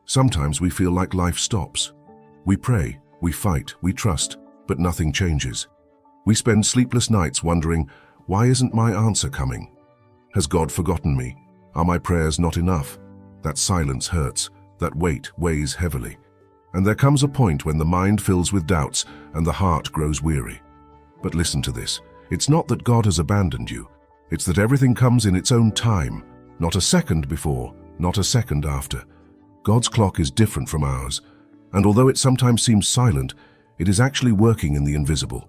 Sometimes we feel like life stops. We pray, we fight, we trust, but nothing changes. We spend sleepless nights wondering, why isn't my answer coming? Has God forgotten me? Are my prayers not enough? That silence hurts, that weight weighs heavily. And there comes a point when the mind fills with doubts and the heart grows weary. But listen to this. It's not that God has abandoned you. It's that everything comes in its own time, not a second before, not a second after. God's clock is different from ours, and although it sometimes seems silent, it is actually working in the invisible.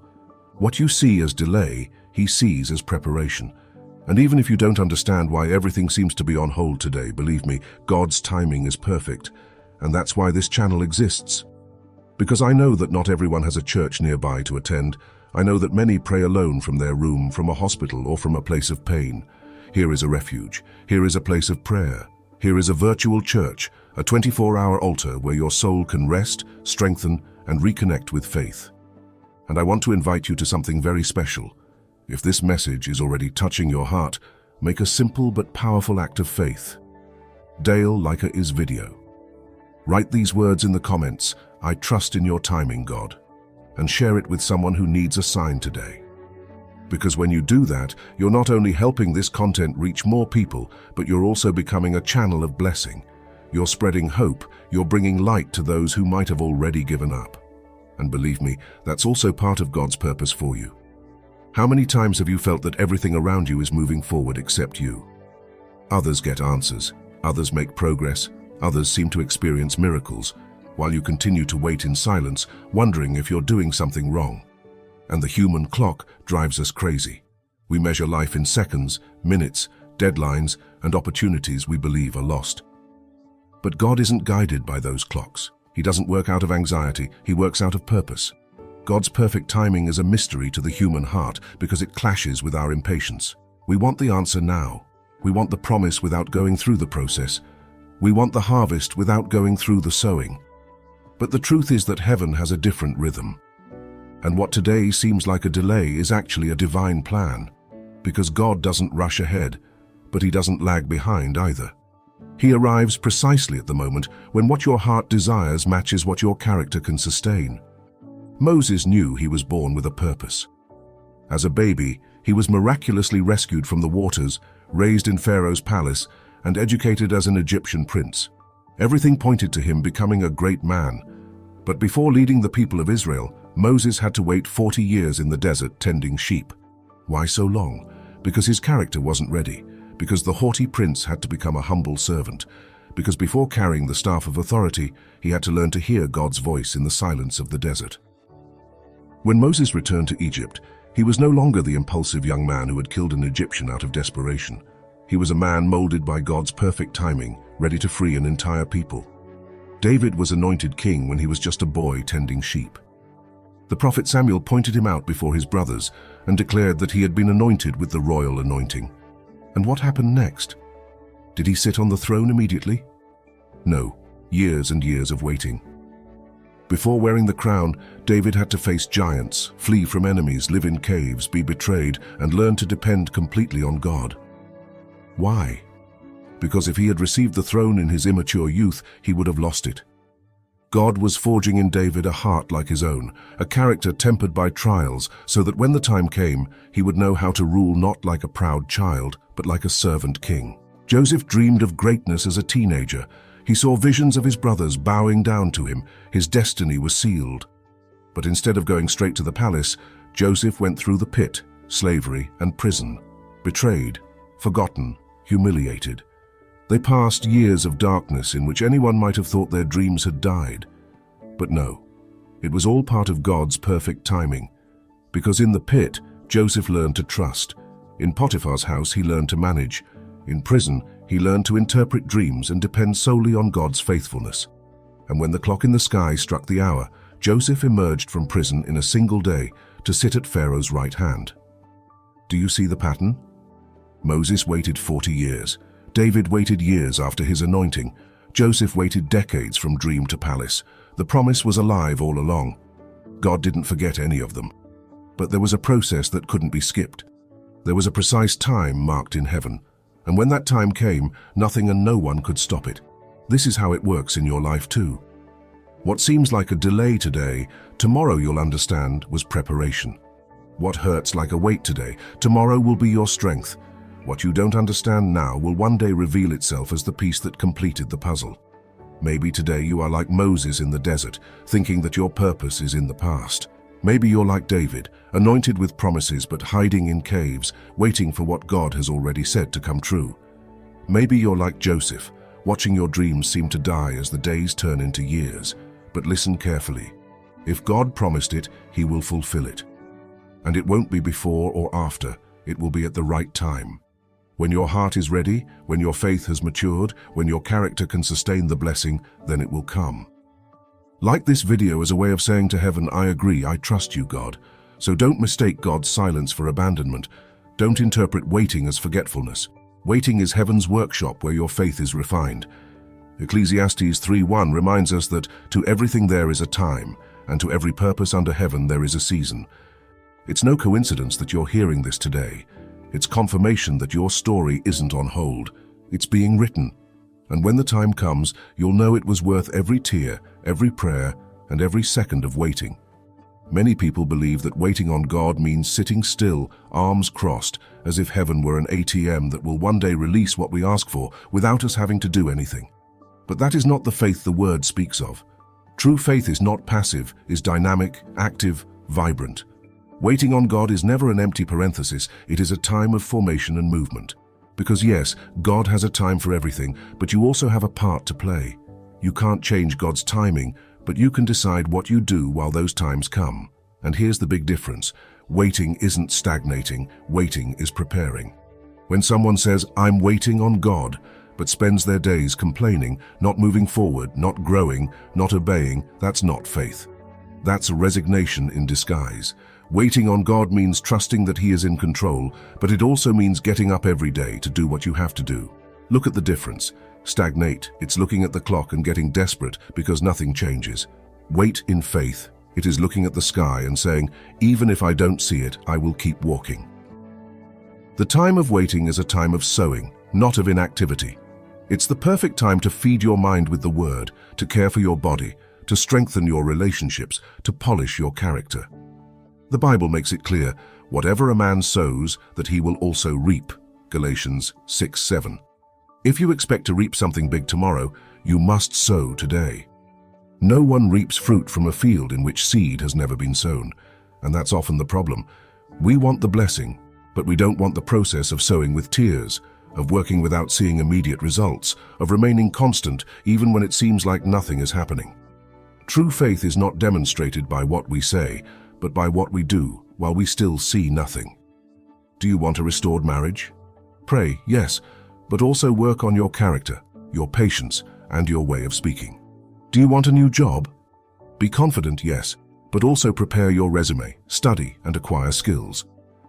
What you see as delay, He sees as preparation. And even if you don't understand why everything seems to be on hold today, believe me, God's timing is perfect. And that's why this channel exists. Because I know that not everyone has a church nearby to attend. I know that many pray alone from their room, from a hospital, or from a place of pain. Here is a refuge. Here is a place of prayer. Here is a virtual church, a 24-hour altar where your soul can rest, strengthen, and reconnect with faith. And I want to invite you to something very special. If this message is already touching your heart, make a simple but powerful act of faith. Dale Leica is video. Write these words in the comments, "I trust in your timing, God," and share it with someone who needs a sign today. Because when you do that, you're not only helping this content reach more people, but you're also becoming a channel of blessing. You're spreading hope, you're bringing light to those who might have already given up. And believe me, that's also part of God's purpose for you. How many times have you felt that everything around you is moving forward except you? Others get answers, others make progress, others seem to experience miracles, while you continue to wait in silence, wondering if you're doing something wrong. And the human clock drives us crazy. We measure life in seconds, minutes, deadlines, and opportunities we believe are lost. But God isn't guided by those clocks. He doesn't work out of anxiety, He works out of purpose. God's perfect timing is a mystery to the human heart because it clashes with our impatience. We want the answer now. We want the promise without going through the process. We want the harvest without going through the sowing. But the truth is that heaven has a different rhythm. And what today seems like a delay is actually a divine plan, because God doesn't rush ahead, but He doesn't lag behind either. He arrives precisely at the moment when what your heart desires matches what your character can sustain. Moses knew he was born with a purpose. As a baby, he was miraculously rescued from the waters, raised in Pharaoh's palace, and educated as an Egyptian prince. Everything pointed to him becoming a great man. But before leading the people of Israel, Moses had to wait 40 years in the desert tending sheep. Why so long? Because his character wasn't ready. Because the haughty prince had to become a humble servant. Because before carrying the staff of authority, he had to learn to hear God's voice in the silence of the desert. When Moses returned to Egypt, he was no longer the impulsive young man who had killed an Egyptian out of desperation. He was a man molded by God's perfect timing, ready to free an entire people. David was anointed king when he was just a boy tending sheep. The prophet Samuel pointed him out before his brothers and declared that he had been anointed with the royal anointing. And what happened next? Did he sit on the throne immediately? No, years and years of waiting. Before wearing the crown, David had to face giants, flee from enemies, live in caves, be betrayed, and learn to depend completely on God. Why? Because if he had received the throne in his immature youth, he would have lost it. God was forging in David a heart like his own, a character tempered by trials, so that when the time came, he would know how to rule not like a proud child, but like a servant king. Joseph dreamed of greatness as a teenager. He saw visions of his brothers bowing down to him. His destiny was sealed. But instead of going straight to the palace, Joseph went through the pit, slavery, and prison. Betrayed, forgotten, humiliated. They passed years of darkness in which anyone might have thought their dreams had died. But no, it was all part of God's perfect timing. Because in the pit, Joseph learned to trust. In Potiphar's house, he learned to manage. In prison, he learned to interpret dreams and depend solely on God's faithfulness. And when the clock in the sky struck the hour, Joseph emerged from prison in a single day to sit at Pharaoh's right hand. Do you see the pattern? Moses waited 40 years. David waited years after his anointing. Joseph waited decades from dream to palace. The promise was alive all along. God didn't forget any of them. But there was a process that couldn't be skipped. There was a precise time marked in heaven. And when that time came, nothing and no one could stop it. This is how it works in your life too. What seems like a delay today, tomorrow you'll understand was preparation. What hurts like a weight today, tomorrow will be your strength. What you don't understand now will one day reveal itself as the piece that completed the puzzle. Maybe today you are like Moses in the desert, thinking that your purpose is in the past. Maybe you're like David, anointed with promises but hiding in caves, waiting for what God has already said to come true. Maybe you're like Joseph, watching your dreams seem to die as the days turn into years. But listen carefully. If God promised it, He will fulfill it. And it won't be before or after, it will be at the right time. When your heart is ready, when your faith has matured, when your character can sustain the blessing, then it will come. Like this video as a way of saying to heaven, I agree, I trust you, God. So don't mistake God's silence for abandonment. Don't interpret waiting as forgetfulness. Waiting is heaven's workshop where your faith is refined. Ecclesiastes 3:1 reminds us that to everything there is a time, and to every purpose under heaven there is a season. It's no coincidence that you're hearing this today. It's confirmation that your story isn't on hold. It's being written. And when the time comes, you'll know it was worth every tear, every prayer, and every second of waiting. Many people believe that waiting on God means sitting still, arms crossed, as if heaven were an ATM that will one day release what we ask for without us having to do anything. But that is not the faith the Word speaks of. True faith is not passive, is dynamic, active, vibrant. Waiting on God is never an empty parenthesis, it is a time of formation and movement. Because yes, God has a time for everything, but you also have a part to play. You can't change God's timing, but you can decide what you do while those times come. And here's the big difference. Waiting isn't stagnating, waiting is preparing. When someone says, I'm waiting on God, but spends their days complaining, not moving forward, not growing, not obeying, that's not faith. That's resignation in disguise. Waiting on God means trusting that He is in control, but it also means getting up every day to do what you have to do. Look at the difference. Stagnate, it's looking at the clock and getting desperate because nothing changes. Wait in faith, it is looking at the sky and saying, even if I don't see it, I will keep walking. The time of waiting is a time of sowing, not of inactivity. It's the perfect time to feed your mind with the Word, to care for your body, to strengthen your relationships, to polish your character. The Bible makes it clear, whatever a man sows, that he will also reap. Galatians 6:7. If you expect to reap something big tomorrow, you must sow today. No one reaps fruit from a field in which seed has never been sown, and that's often the problem. We want the blessing, but we don't want the process of sowing with tears, of working without seeing immediate results, of remaining constant even when it seems like nothing is happening. True faith is not demonstrated by what we say, but by what we do while we still see nothing. Do you want a restored marriage? Pray, yes, but also work on your character, your patience, and your way of speaking. Do you want a new job? Be confident, yes, but also prepare your resume, study, and acquire skills.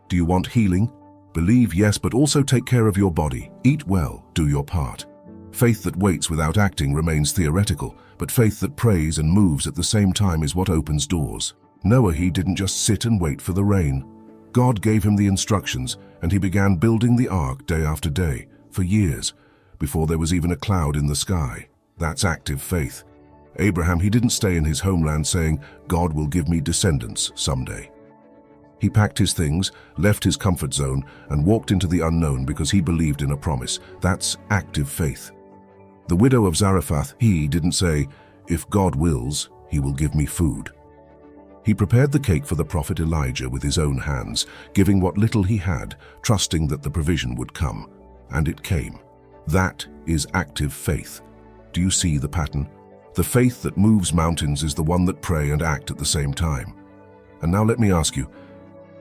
Do you want healing? Believe, yes, but also take care of your body. Eat well, do your part. Faith that waits without acting remains theoretical, but faith that prays and moves at the same time is what opens doors. Noah, he didn't just sit and wait for the rain. God gave him the instructions, and he began building the ark day after day, for years, before there was even a cloud in the sky. That's active faith. Abraham, he didn't stay in his homeland saying, God will give me descendants someday. He packed his things, left his comfort zone, and walked into the unknown because he believed in a promise. That's active faith. The widow of Zarephath, he didn't say, if God wills, he will give me food. He prepared the cake for the prophet Elijah with his own hands, giving what little he had, trusting that the provision would come. And it came. That is active faith. Do you see the pattern? The faith that moves mountains is the one that pray and act at the same time. And now let me ask you,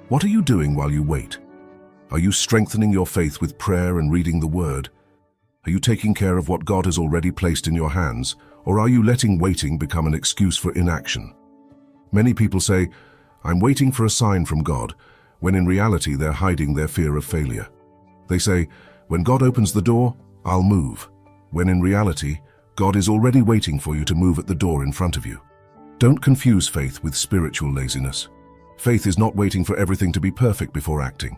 what are you doing while you wait? Are you strengthening your faith with prayer and reading the Word? Are you taking care of what God has already placed in your hands, or are you letting waiting become an excuse for inaction? Many people say, I'm waiting for a sign from God, when in reality they're hiding their fear of failure. They say, when God opens the door, I'll move, when in reality, God is already waiting for you to move at the door in front of you. Don't confuse faith with spiritual laziness. Faith is not waiting for everything to be perfect before acting.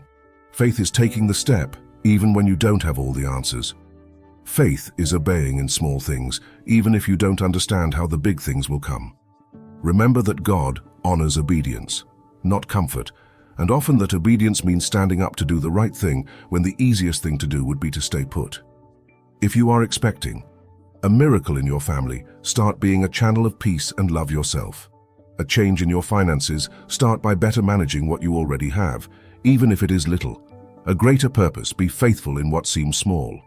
Faith is taking the step, even when you don't have all the answers. Faith is obeying in small things, even if you don't understand how the big things will come. Remember that God honors obedience, not comfort, and often that obedience means standing up to do the right thing when the easiest thing to do would be to stay put. If you are expecting a miracle in your family, start being a channel of peace and love yourself. A change in your finances, start by better managing what you already have, even if it is little. A greater purpose, be faithful in what seems small.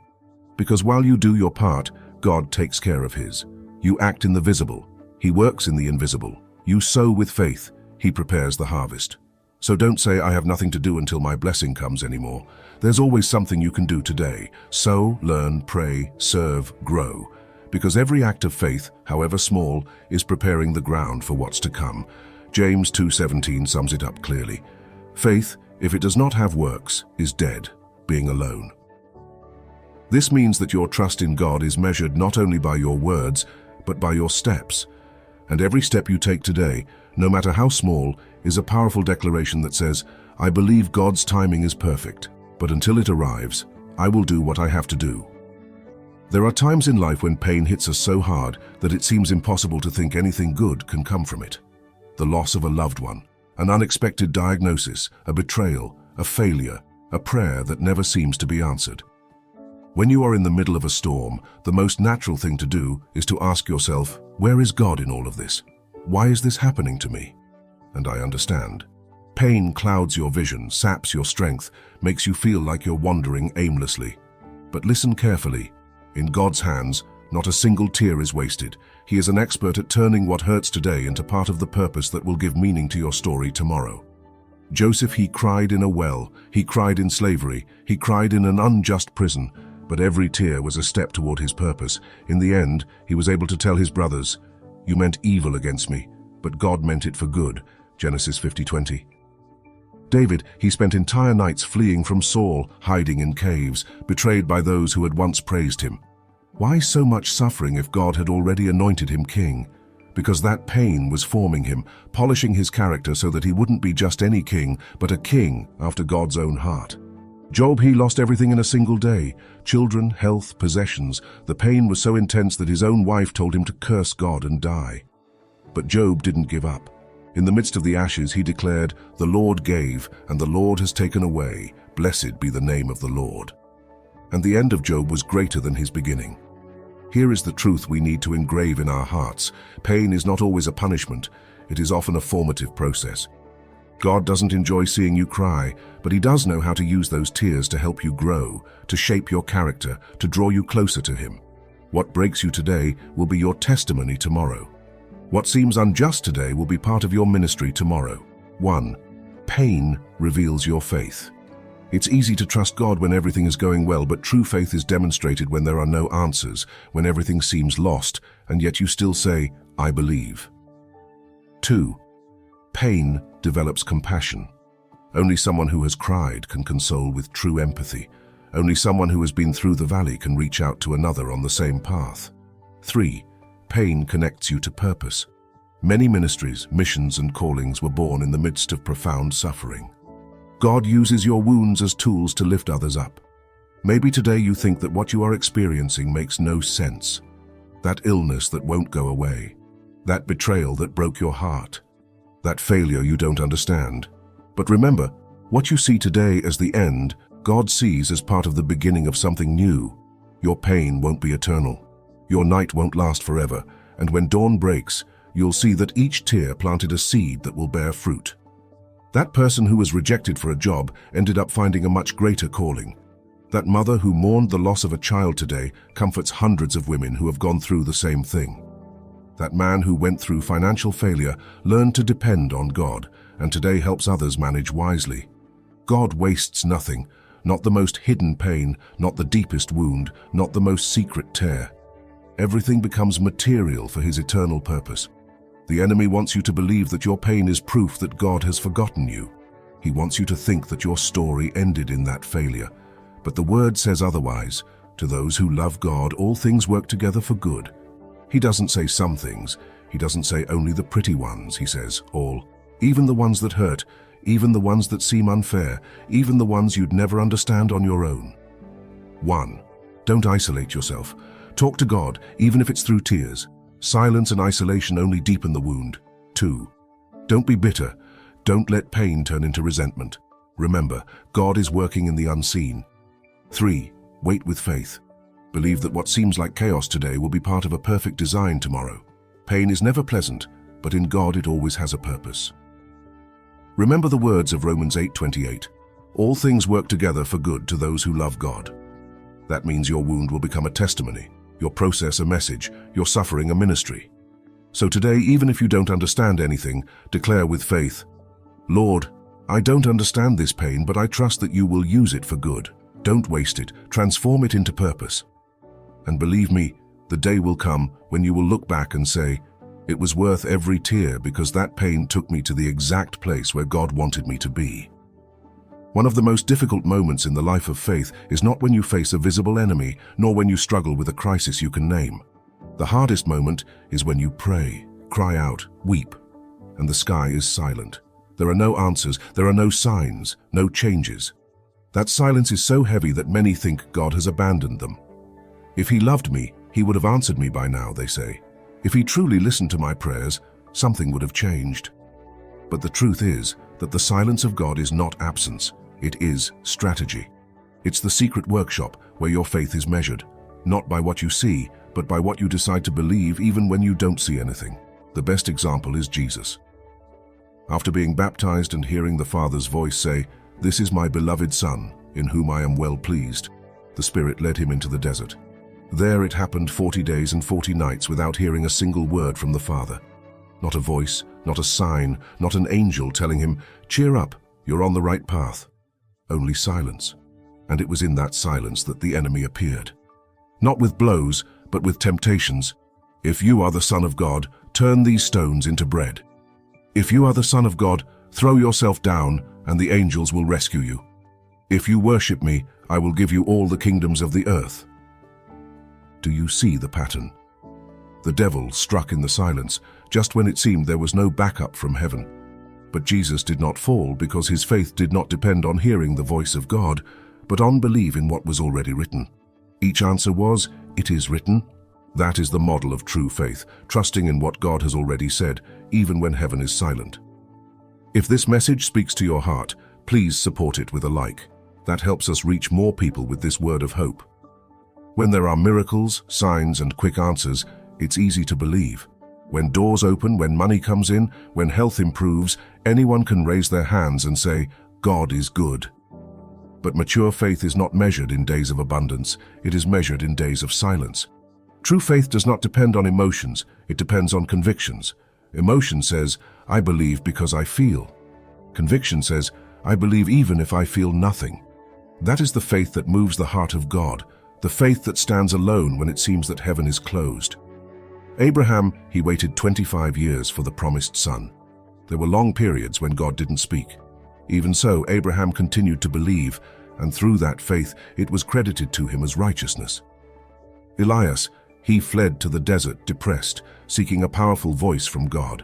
Because while you do your part, God takes care of his. You act in the visible, he works in the invisible. You sow with faith, he prepares the harvest. So don't say, I have nothing to do until my blessing comes anymore. There's always something you can do today. Sow, learn, pray, serve, grow. Because every act of faith, however small, is preparing the ground for what's to come. James 2:17 sums it up clearly. Faith, if it does not have works, is dead, being alone. This means that your trust in God is measured not only by your words, but by your steps. And every step you take today, no matter how small, is a powerful declaration that says, I believe God's timing is perfect, but until it arrives, I will do what I have to do. There are times in life when pain hits us so hard that it seems impossible to think anything good can come from it. The loss of a loved one, an unexpected diagnosis, a betrayal, a failure, a prayer that never seems to be answered. When you are in the middle of a storm, the most natural thing to do is to ask yourself, where is God in all of this? Why is this happening to me? And I understand. Pain clouds your vision, saps your strength, makes you feel like you're wandering aimlessly. But listen carefully. In God's hands, not a single tear is wasted. He is an expert at turning what hurts today into part of the purpose that will give meaning to your story tomorrow. Joseph, he cried in a well, he cried in slavery, he cried in an unjust prison, but every tear was a step toward his purpose. In the end, he was able to tell his brothers, you meant evil against me, but God meant it for good. Genesis 50:20. David, he spent entire nights fleeing from Saul, hiding in caves, betrayed by those who had once praised him. Why so much suffering if God had already anointed him king? Because that pain was forming him, polishing his character so that he wouldn't be just any king, but a king after God's own heart. Job, he lost everything in a single day. Children, health, possessions. The pain was so intense that his own wife told him to curse God and die. But Job didn't give up. In the midst of the ashes, he declared, the Lord gave, and the Lord has taken away. Blessed be the name of the Lord. And the end of Job was greater than his beginning. Here is the truth we need to engrave in our hearts. Pain is not always a punishment. It is often a formative process. God doesn't enjoy seeing you cry, but he does know how to use those tears to help you grow, to shape your character, to draw you closer to him. What breaks you today will be your testimony tomorrow. What seems unjust today will be part of your ministry tomorrow. 1. Pain reveals your faith. It's easy to trust God when everything is going well, but true faith is demonstrated when there are no answers, when everything seems lost, and yet you still say, I believe. 2. Pain develops compassion. Only someone who has cried can console with true empathy. Only someone who has been through the valley can reach out to another on the same path. 3. Pain connects you to purpose. Many ministries, missions, and callings were born in the midst of profound suffering. God uses your wounds as tools to lift others up. Maybe today you think that what you are experiencing makes no sense. That illness that won't go away. That betrayal that broke your heart. That failure you don't understand. But remember, what you see today as the end, God sees as part of the beginning of something new. Your pain won't be eternal. Your night won't last forever, and when dawn breaks, you'll see that each tear planted a seed that will bear fruit. That person who was rejected for a job ended up finding a much greater calling. That mother who mourned the loss of a child today comforts hundreds of women who have gone through the same thing. That man who went through financial failure learned to depend on God, and today helps others manage wisely. God wastes nothing, not the most hidden pain, not the deepest wound, not the most secret tear. Everything becomes material for his eternal purpose. The enemy wants you to believe that your pain is proof that God has forgotten you. He wants you to think that your story ended in that failure. But the word says otherwise. To those who love God, all things work together for good. He doesn't say some things. He doesn't say only the pretty ones. He says all. Even the ones that hurt, even the ones that seem unfair, even the ones you'd never understand on your own. 1. Don't isolate yourself. Talk to God, even if it's through tears. Silence and isolation only deepen the wound. 2. Don't be bitter. Don't let pain turn into resentment. Remember, God is working in the unseen. 3. Wait with faith. Believe that what seems like chaos today will be part of a perfect design tomorrow. Pain is never pleasant, but in God it always has a purpose. Remember the words of Romans 8:28. All things work together for good to those who love God. That means your wound will become a testimony, your process a message, your suffering a ministry. So today, even if you don't understand anything, declare with faith, Lord, I don't understand this pain, but I trust that you will use it for good. Don't waste it, transform it into purpose. And believe me, the day will come when you will look back and say, it was worth every tear because that pain took me to the exact place where God wanted me to be. One of the most difficult moments in the life of faith is not when you face a visible enemy, nor when you struggle with a crisis you can name. The hardest moment is when you pray, cry out, weep, and the sky is silent. There are no answers, there are no signs, no changes. That silence is so heavy that many think God has abandoned them. If he loved me, he would have answered me by now, they say. If he truly listened to my prayers, something would have changed. But the truth is that the silence of God is not absence, it is strategy. It's the secret workshop where your faith is measured, not by what you see, but by what you decide to believe even when you don't see anything. The best example is Jesus. After being baptized and hearing the Father's voice say, "This is my beloved Son, in whom I am well pleased," the Spirit led him into the desert. There it happened 40 days and 40 nights without hearing a single word from the Father. Not a voice, not a sign, not an angel telling him, "Cheer up, you're on the right path." Only silence. And it was in that silence that the enemy appeared. Not with blows, but with temptations. If you are the Son of God, turn these stones into bread. If you are the Son of God, throw yourself down, and the angels will rescue you. If you worship me, I will give you all the kingdoms of the earth. Do you see the pattern? The devil struck in the silence, just when it seemed there was no backup from heaven. But Jesus did not fall because his faith did not depend on hearing the voice of God, but on belief in what was already written. Each answer was, "It is written." That is the model of true faith, trusting in what God has already said, even when heaven is silent. If this message speaks to your heart, please support it with a like. That helps us reach more people with this word of hope. When there are miracles, signs, and quick answers, it's easy to believe. When doors open, when money comes in, when health improves, anyone can raise their hands and say, "God is good." But mature faith is not measured in days of abundance, it is measured in days of silence. True faith does not depend on emotions, it depends on convictions. Emotion says, "I believe because I feel." Conviction says, "I believe even if I feel nothing." That is the faith that moves the heart of God, the faith that stands alone when it seems that heaven is closed. Abraham, he waited 25 years for the promised son. There were long periods when God didn't speak. Even so, Abraham continued to believe, and through that faith, it was credited to him as righteousness. Elias, he fled to the desert depressed, seeking a powerful voice from God.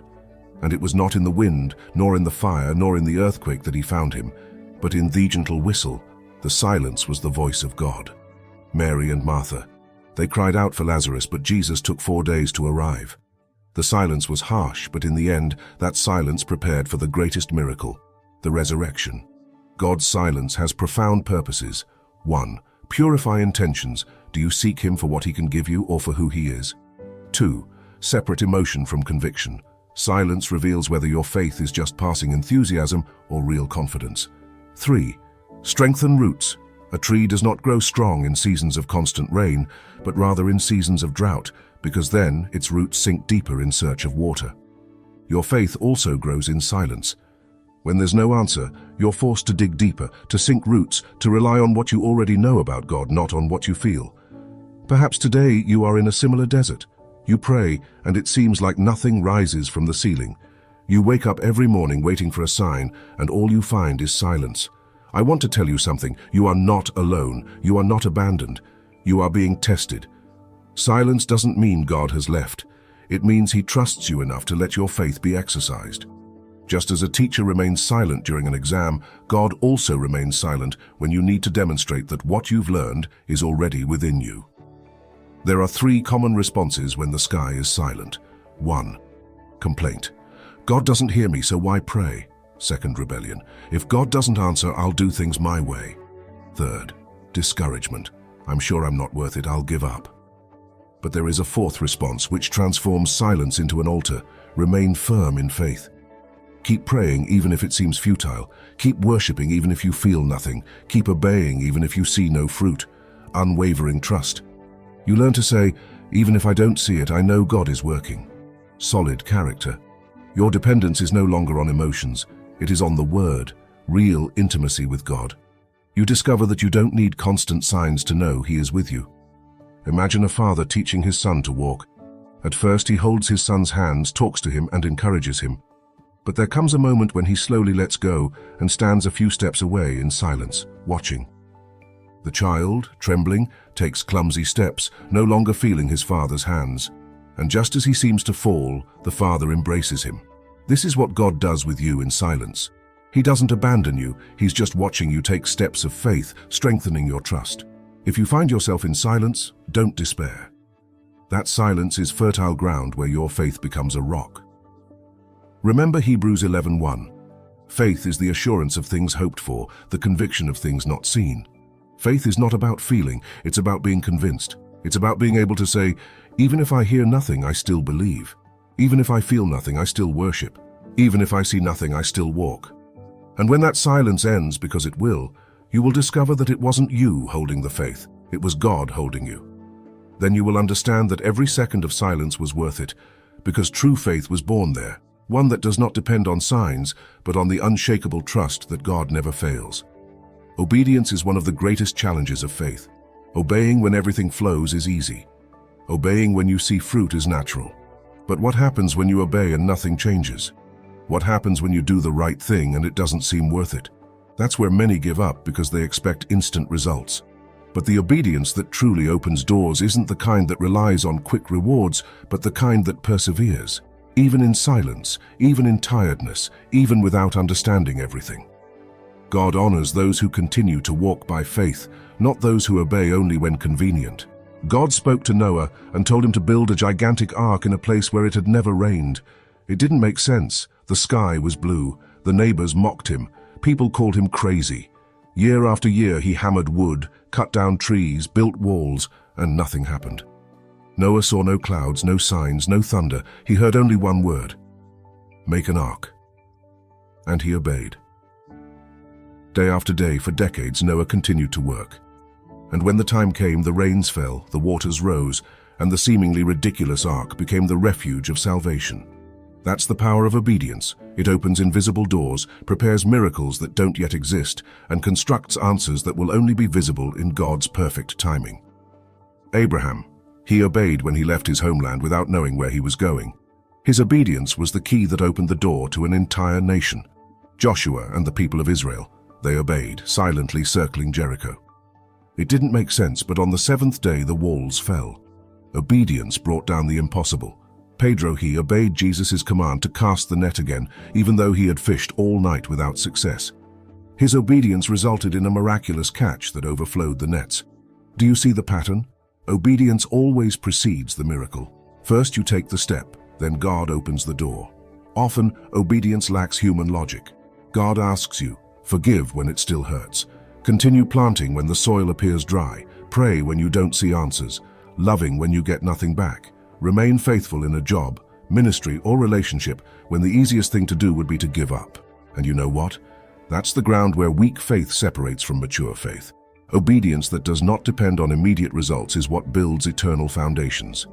And it was not in the wind, nor in the fire, nor in the earthquake that he found him, but in the gentle whistle. The silence was the voice of God. Mary and Martha, they cried out for Lazarus, but Jesus took 4 days to arrive. The silence was harsh, but in the end, that silence prepared for the greatest miracle, the resurrection. God's silence has profound purposes. 1. Purify intentions. Do you seek him for what he can give you or for who he is? 2. Separate emotion from conviction. Silence reveals whether your faith is just passing enthusiasm or real confidence. 3. Strengthen roots. A tree does not grow strong in seasons of constant rain, but rather in seasons of drought, because then its roots sink deeper in search of water. Your faith also grows in silence. When there's no answer, you're forced to dig deeper, to sink roots, to rely on what you already know about God, not on what you feel. Perhaps today you are in a similar desert. You pray, and it seems like nothing rises from the ceiling. You wake up every morning waiting for a sign, and all you find is silence. I want to tell you something. You are not alone. You are not abandoned. You are being tested. Silence doesn't mean God has left. It means he trusts you enough to let your faith be exercised. Just as a teacher remains silent during an exam, God also remains silent when you need to demonstrate that what you've learned is already within you. There are 3 common responses when the sky is silent. 1. Complaint. God doesn't hear me, so why pray? 2nd, rebellion. If God doesn't answer, I'll do things my way. 3rd, discouragement. I'm sure I'm not worth it, I'll give up. But there is a 4th response which transforms silence into an altar. Remain firm in faith. Keep praying even if it seems futile. Keep worshipping even if you feel nothing. Keep obeying even if you see no fruit. Unwavering trust. You learn to say, even if I don't see it, I know God is working. Solid character. Your dependence is no longer on emotions. It is on the Word, real intimacy with God. You discover that you don't need constant signs to know He is with you. Imagine a father teaching his son to walk. At first, he holds his son's hands, talks to him, and encourages him. But there comes a moment when he slowly lets go and stands a few steps away in silence, watching. The child, trembling, takes clumsy steps, no longer feeling his father's hands. And just as he seems to fall, the father embraces him. This is what God does with you in silence. He doesn't abandon you, He's just watching you take steps of faith, strengthening your trust. If you find yourself in silence, don't despair. That silence is fertile ground where your faith becomes a rock. Remember Hebrews 11:1. Faith is the assurance of things hoped for, the conviction of things not seen. Faith is not about feeling, it's about being convinced. It's about being able to say, even if I hear nothing, I still believe. Even if I feel nothing, I still worship. Even if I see nothing, I still walk. And when that silence ends, because it will, you will discover that it wasn't you holding the faith, it was God holding you. Then you will understand that every second of silence was worth it, because true faith was born there, one that does not depend on signs, but on the unshakable trust that God never fails. Obedience is one of the greatest challenges of faith. Obeying when everything flows is easy. Obeying when you see fruit is natural. But what happens when you obey and nothing changes? What happens when you do the right thing and it doesn't seem worth it? That's where many give up because they expect instant results. But the obedience that truly opens doors isn't the kind that relies on quick rewards, but the kind that perseveres, even in silence, even in tiredness, even without understanding everything. God honors those who continue to walk by faith, not those who obey only when convenient. God spoke to Noah and told him to build a gigantic ark in a place where it had never rained. It didn't make sense. The sky was blue. The neighbors mocked him. People called him crazy. Year after year he hammered wood, cut down trees, built walls, and nothing happened. Noah saw no clouds, no signs, no thunder. He heard only one word: make an ark. And he obeyed. Day after day, for decades, Noah continued to work. And when the time came, the rains fell, the waters rose, and the seemingly ridiculous ark became the refuge of salvation. That's the power of obedience. It opens invisible doors, prepares miracles that don't yet exist, and constructs answers that will only be visible in God's perfect timing. Abraham. He obeyed when he left his homeland without knowing where he was going. His obedience was the key that opened the door to an entire nation. Joshua and the people of Israel. They obeyed, silently circling Jericho. It didn't make sense, but on the 7th day the walls fell. Obedience brought down the impossible. Pedro, he obeyed Jesus' command to cast the net again, even though he had fished all night without success. His obedience resulted in a miraculous catch that overflowed the nets. Do you see the pattern? Obedience always precedes the miracle. First you take the step, then God opens the door. Often, obedience lacks human logic. God asks you, forgive when it still hurts. Continue planting when the soil appears dry. Pray when you don't see answers. Loving when you get nothing back. Remain faithful in a job, ministry, or relationship when the easiest thing to do would be to give up. And you know what? That's the ground where weak faith separates from mature faith. Obedience that does not depend on immediate results is what builds eternal foundations.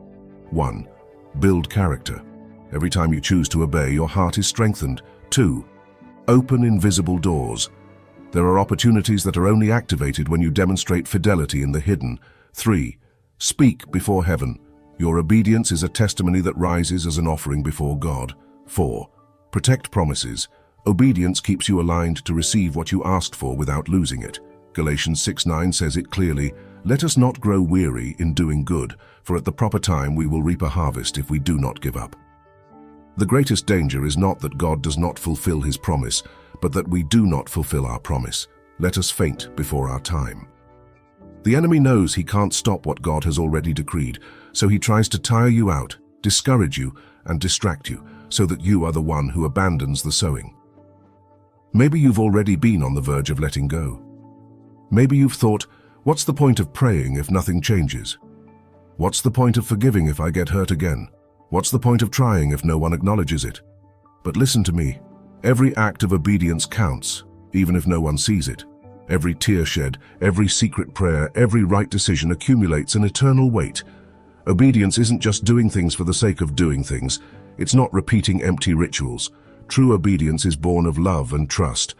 1. Build character. Every time you choose to obey, your heart is strengthened. 2. Open invisible doors. There are opportunities that are only activated when you demonstrate fidelity in the hidden. 3. Speak before heaven. Your obedience is a testimony that rises as an offering before God. 4. Protect promises. Obedience keeps you aligned to receive what you asked for without losing it. Galatians 6:9 says it clearly, "Let us not grow weary in doing good, for at the proper time we will reap a harvest if we do not give up." The greatest danger is not that God does not fulfill his promise, but that we do not fulfill our promise. Let us faint before our time. The enemy knows he can't stop what God has already decreed, so he tries to tire you out, discourage you, and distract you, so that you are the one who abandons the sowing. Maybe you've already been on the verge of letting go. Maybe you've thought, what's the point of praying if nothing changes? What's the point of forgiving if I get hurt again? What's the point of trying if no one acknowledges it? But listen to me. Every act of obedience counts, even if no one sees it. Every tear shed, every secret prayer, every right decision accumulates an eternal weight. Obedience isn't just doing things for the sake of doing things. It's not repeating empty rituals. True obedience is born of love and trust.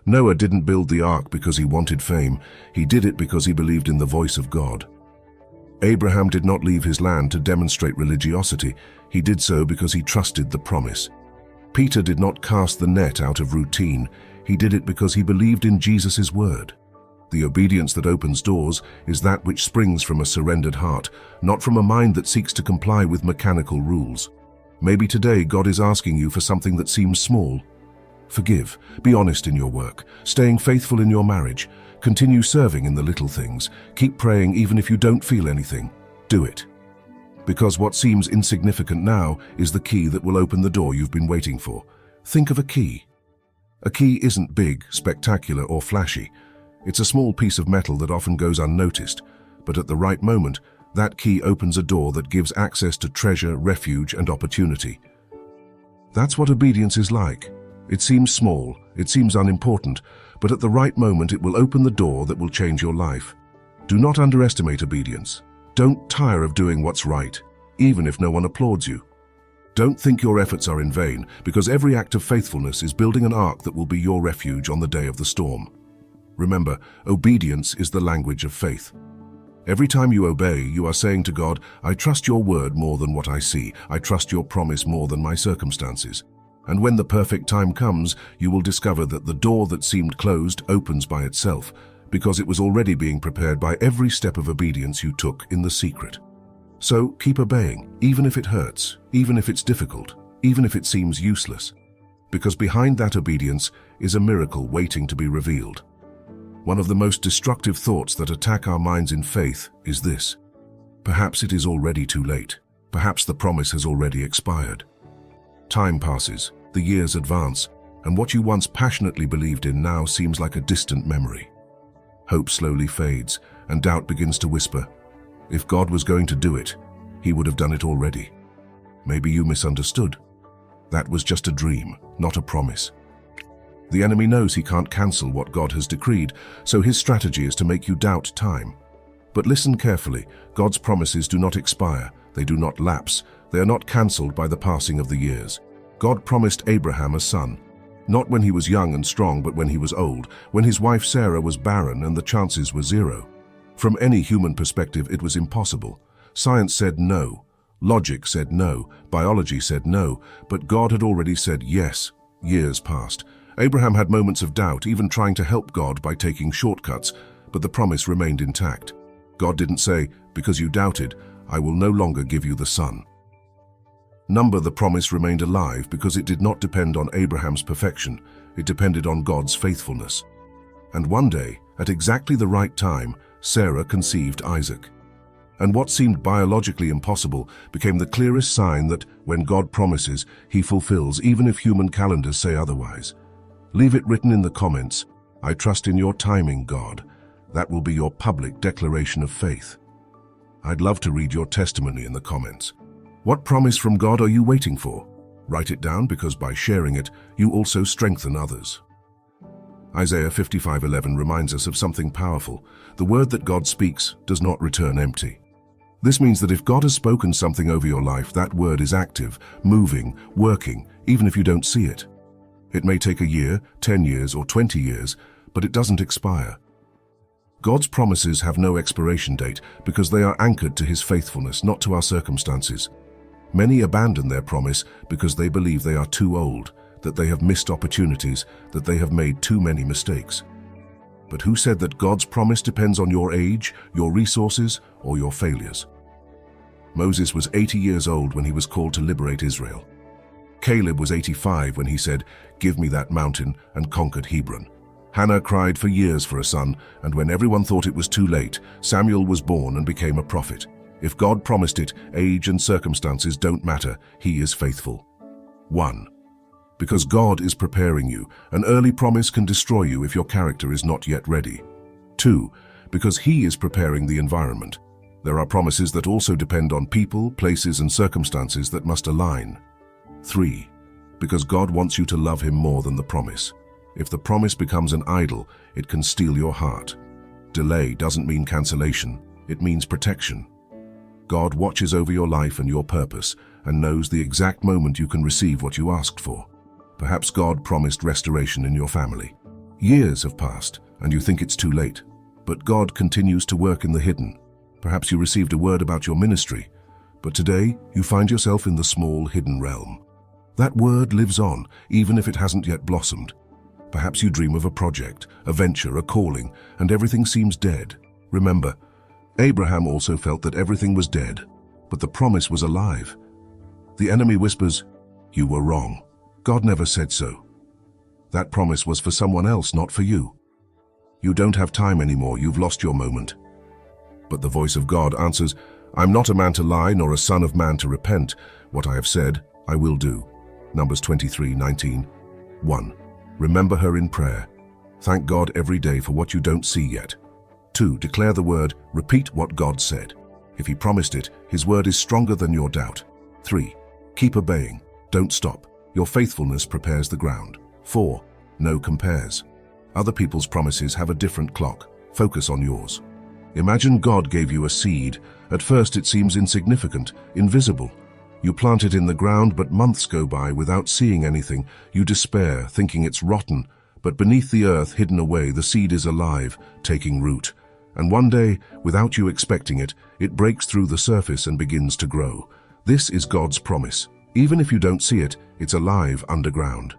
Noah didn't build the ark because he wanted fame. He did it because he believed in the voice of God. Abraham did not leave his land to demonstrate religiosity. He did so because he trusted the promise. Peter did not cast the net out of routine. He did it because he believed in Jesus' word. The obedience that opens doors is that which springs from a surrendered heart, not from a mind that seeks to comply with mechanical rules. Maybe today God is asking you for something that seems small. Forgive, be honest in your work, staying faithful in your marriage, continue serving in the little things, keep praying even if you don't feel anything. Do it. Because what seems insignificant now is the key that will open the door you've been waiting for. Think of a key. A key isn't big, spectacular, or flashy. It's a small piece of metal that often goes unnoticed, but at the right moment, that key opens a door that gives access to treasure, refuge, and opportunity. That's what obedience is like. It seems small, it seems unimportant, but at the right moment it will open the door that will change your life. Do not underestimate obedience. Don't tire of doing what's right, even if no one applauds you. Don't think your efforts are in vain, because every act of faithfulness is building an ark that will be your refuge on the day of the storm. Remember, obedience is the language of faith. Every time you obey, you are saying to God, I trust your word more than what I see. I trust your promise more than my circumstances. And when the perfect time comes, you will discover that the door that seemed closed opens by itself, because it was already being prepared by every step of obedience you took in the secret. So keep obeying, even if it hurts, even if it's difficult, even if it seems useless. Because behind that obedience is a miracle waiting to be revealed. One of the most destructive thoughts that attack our minds in faith is this: perhaps it is already too late. Perhaps the promise has already expired. Time passes, the years advance, and what you once passionately believed in now seems like a distant memory. Hope slowly fades, and doubt begins to whisper, if God was going to do it, he would have done it already. Maybe you misunderstood. That was just a dream, not a promise. The enemy knows he can't cancel what God has decreed, so his strategy is to make you doubt time. But listen carefully, God's promises do not expire, they do not lapse, they are not cancelled by the passing of the years. God promised Abraham a son, not when he was young and strong, but when he was old, when his wife Sarah was barren and the chances were zero. From any human perspective, it was impossible. Science said no, logic said no, biology said no, but God had already said yes. Years passed. Abraham had moments of doubt, even trying to help God by taking shortcuts, but the promise remained intact. God didn't say, because you doubted, I will no longer give you the son. The promise remained alive because it did not depend on Abraham's perfection, it depended on God's faithfulness. And one day, at exactly the right time, Sarah conceived Isaac. And what seemed biologically impossible became the clearest sign that when God promises, he fulfills, even if human calendars say otherwise. Leave it written in the comments, I trust in your timing, God. That will be your public declaration of faith. I'd love to read your testimony in the comments. What promise from God are you waiting for? Write it down, because by sharing it, you also strengthen others. Isaiah 55:11 reminds us of something powerful. The word that God speaks does not return empty. This means that if God has spoken something over your life, that word is active, moving, working, even if you don't see it. It may take a year, 10 years, or 20 years, but it doesn't expire. God's promises have no expiration date because they are anchored to his faithfulness, not to our circumstances. Many abandon their promise because they believe they are too old, that they have missed opportunities, that they have made too many mistakes. But who said that God's promise depends on your age, your resources, or your failures? Moses was 80 years old when he was called to liberate Israel. Caleb was 85 when he said, "Give me that mountain," and conquered Hebron. Hannah cried for years for a son, and when everyone thought it was too late, Samuel was born and became a prophet. If God promised it, age and circumstances don't matter. He is faithful. 1. Because God is preparing you. An early promise can destroy you if your character is not yet ready. 2. Because He is preparing the environment. There are promises that also depend on people, places, and circumstances that must align. 3. Because God wants you to love Him more than the promise. If the promise becomes an idol, it can steal your heart. Delay doesn't mean cancellation, it means protection. God watches over your life and your purpose and knows the exact moment you can receive what you asked for. Perhaps God promised restoration in your family. Years have passed and you think it's too late, but God continues to work in the hidden. Perhaps you received a word about your ministry, but today you find yourself in the small hidden realm. That word lives on, even if it hasn't yet blossomed. Perhaps you dream of a project, a venture, a calling, and everything seems dead. Remember, Abraham also felt that everything was dead, but the promise was alive. The enemy whispers, "You were wrong. God never said so." That promise was for someone else, not for you. You don't have time anymore, you've lost your moment. But the voice of God answers, "I'm not a man to lie, nor a son of man to repent. What I have said, I will do." Numbers 23:19. 1. Remember her in prayer. Thank God every day for what you don't see yet. 2. Declare the word, repeat what God said. If He promised it, His word is stronger than your doubt. 3. Keep obeying. Don't stop. Your faithfulness prepares the ground. 4. No compares. Other people's promises have a different clock. Focus on yours. Imagine God gave you a seed. At first it seems insignificant, invisible. You plant it in the ground, but months go by without seeing anything. You despair, thinking it's rotten. But beneath the earth, hidden away, the seed is alive, taking root. And one day, without you expecting it, it breaks through the surface and begins to grow. This is God's promise. Even if you don't see it, it's alive underground.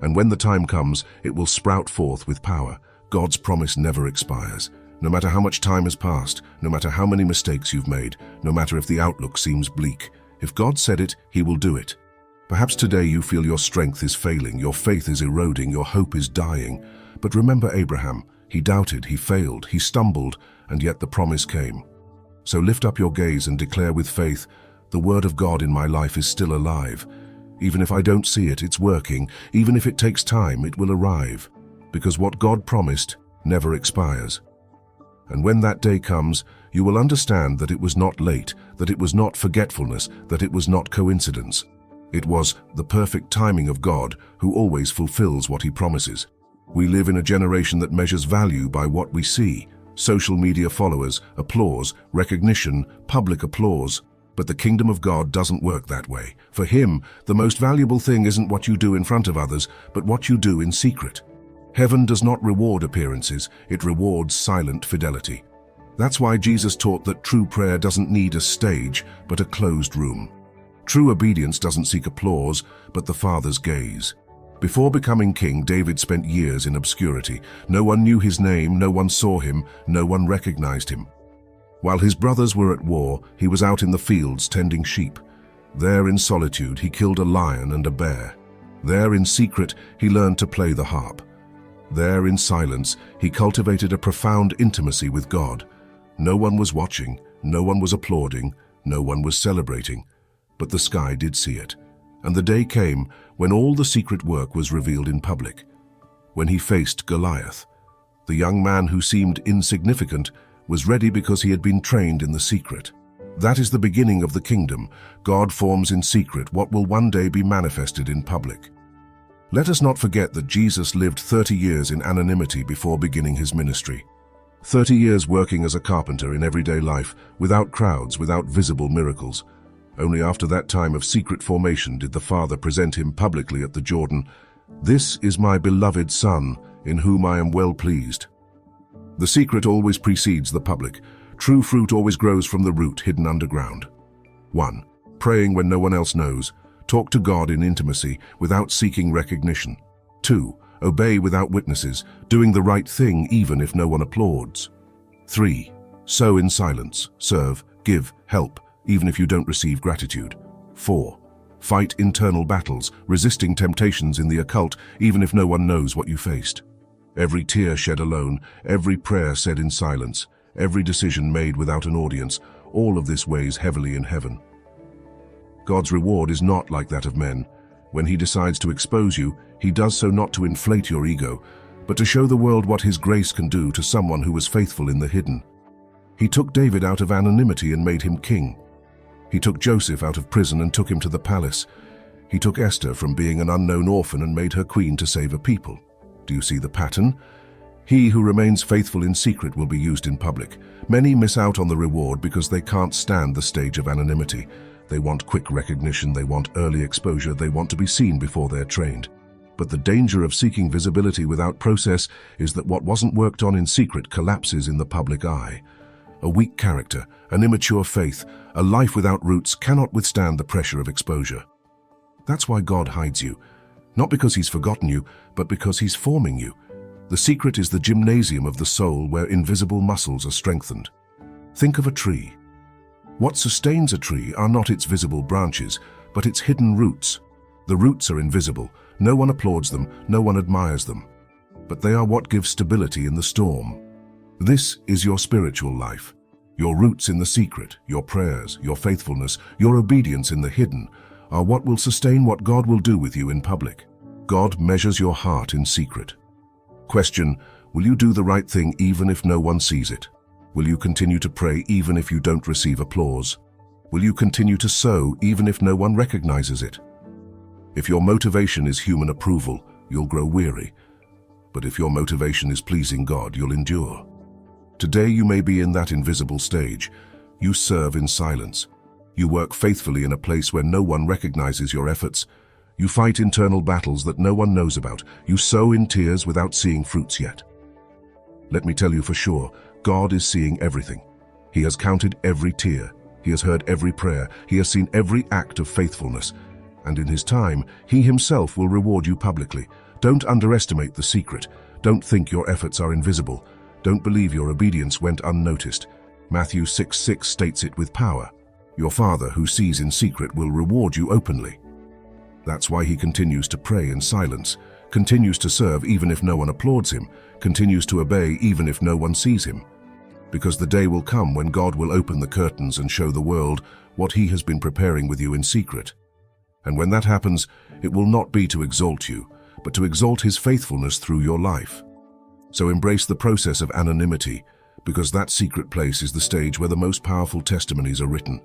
And when the time comes, it will sprout forth with power. God's promise never expires. No matter how much time has passed, no matter how many mistakes you've made, no matter if the outlook seems bleak, if God said it, He will do it. Perhaps today you feel your strength is failing, your faith is eroding, your hope is dying. But remember Abraham. He doubted, he failed, he stumbled, and yet the promise came. So lift up your gaze and declare with faith, "The word of God in my life is still alive. Even if I don't see it, it's working. Even if it takes time, it will arrive. Because what God promised never expires." And when that day comes, you will understand that it was not late, that it was not forgetfulness, that it was not coincidence. It was the perfect timing of God, who always fulfills what He promises. We live in a generation that measures value by what we see. Social media followers, applause, recognition, public applause. But the kingdom of God doesn't work that way. For Him, the most valuable thing isn't what you do in front of others, but what you do in secret. Heaven does not reward appearances, it rewards silent fidelity. That's why Jesus taught that true prayer doesn't need a stage, but a closed room. True obedience doesn't seek applause, but the Father's gaze. Before becoming king, David spent years in obscurity. No one knew his name, no one saw him, no one recognized him. While his brothers were at war, he was out in the fields tending sheep. There in solitude, he killed a lion and a bear. There in secret, he learned to play the harp. There in silence, he cultivated a profound intimacy with God. No one was watching, no one was applauding, no one was celebrating. But the sky did see it. And the day came when all the secret work was revealed in public. When he faced Goliath, the young man who seemed insignificant was ready because he had been trained in the secret. That is the beginning of the kingdom. God forms in secret what will one day be manifested in public. Let us not forget that Jesus lived 30 years in anonymity before beginning his ministry. 30 years working as a carpenter in everyday life, without crowds, without visible miracles. Only after that time of secret formation did the Father present him publicly at the Jordan. "This is my beloved Son, in whom I am well pleased." The secret always precedes the public. True fruit always grows from the root hidden underground. 1. Praying when no one else knows. Talk to God in intimacy, without seeking recognition. 2. Obey without witnesses, doing the right thing even if no one applauds. 3. Sow in silence, serve, give, help, even if you don't receive gratitude. 4. Fight internal battles, resisting temptations in the occult, even if no one knows what you faced. Every tear shed alone, every prayer said in silence, every decision made without an audience, all of this weighs heavily in heaven. God's reward is not like that of men. When he decides to expose you, he does so not to inflate your ego, but to show the world what his grace can do to someone who was faithful in the hidden. He took David out of anonymity and made him king. He took Joseph out of prison and took him to the palace. He took Esther from being an unknown orphan and made her queen to save a people. Do you see the pattern? He who remains faithful in secret will be used in public. Many miss out on the reward because they can't stand the stage of anonymity. They want quick recognition, they want early exposure, they want to be seen before they're trained. But the danger of seeking visibility without process is that what wasn't worked on in secret collapses in the public eye. A weak character, an immature faith, a life without roots cannot withstand the pressure of exposure. That's why God hides you. Not because he's forgotten you, but because he's forming you. The secret is the gymnasium of the soul where invisible muscles are strengthened. Think of a tree. What sustains a tree are not its visible branches, but its hidden roots. The roots are invisible. No one applauds them, no one admires them. But they are what give stability in the storm. This is your spiritual life. Your roots in the secret, your prayers, your faithfulness, your obedience in the hidden, are what will sustain what God will do with you in public. God measures your heart in secret. Question: will you do the right thing even if no one sees it? Will you continue to pray even if you don't receive applause? Will you continue to sow even if no one recognizes it? If your motivation is human approval, you'll grow weary. But if your motivation is pleasing God, you'll endure. Today you may be in that invisible stage. You serve in silence. You work faithfully in a place where no one recognizes your efforts. You fight internal battles that no one knows about. You sow in tears without seeing fruits yet. Let me tell you for sure, God is seeing everything. He has counted every tear. He has heard every prayer. He has seen every act of faithfulness. And in his time, he himself will reward you publicly. Don't underestimate the secret. Don't think your efforts are invisible. Don't believe your obedience went unnoticed. Matthew 6:6 states it with power. Your Father who sees in secret will reward you openly. That's why he continues to pray in silence, continues to serve even if no one applauds him, continues to obey even if no one sees him. Because the day will come when God will open the curtains and show the world what he has been preparing with you in secret. And when that happens, it will not be to exalt you, but to exalt his faithfulness through your life. So embrace the process of anonymity, because that secret place is the stage where the most powerful testimonies are written.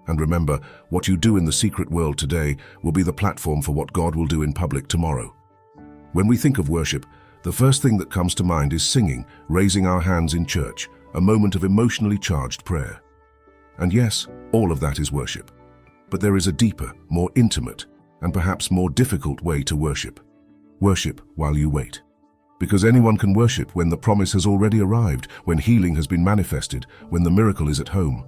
And remember, what you do in the secret world today will be the platform for what God will do in public tomorrow. When we think of worship, the first thing that comes to mind is singing, raising our hands in church, a moment of emotionally charged prayer. And yes, all of that is worship. But there is a deeper, more intimate, and perhaps more difficult way to worship. Worship while you wait. Because anyone can worship when the promise has already arrived, when healing has been manifested, when the miracle is at home.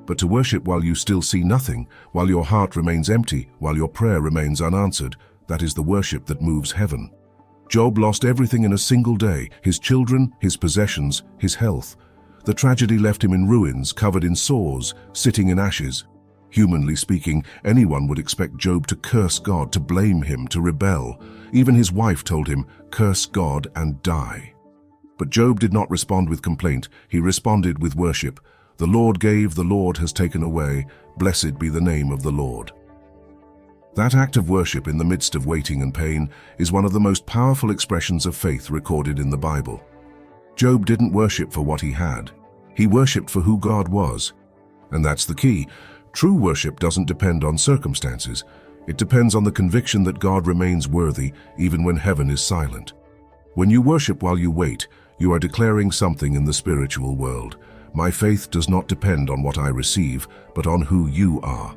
But to worship while you still see nothing, while your heart remains empty, while your prayer remains unanswered, that is the worship that moves heaven. Job lost everything in a single day, his children, his possessions, his health. The tragedy left him in ruins, covered in sores, sitting in ashes. Humanly speaking, anyone would expect Job to curse God, to blame him, to rebel. Even his wife told him, "Curse God and die." But Job did not respond with complaint. He responded with worship. The Lord gave, the Lord has taken away. Blessed be the name of the Lord. That act of worship in the midst of waiting and pain is one of the most powerful expressions of faith recorded in the Bible. Job didn't worship for what he had. He worshipped for who God was. And that's the key. True worship doesn't depend on circumstances. It depends on the conviction that God remains worthy even when heaven is silent. When you worship while you wait, you are declaring something in the spiritual world. My faith does not depend on what I receive, but on who you are.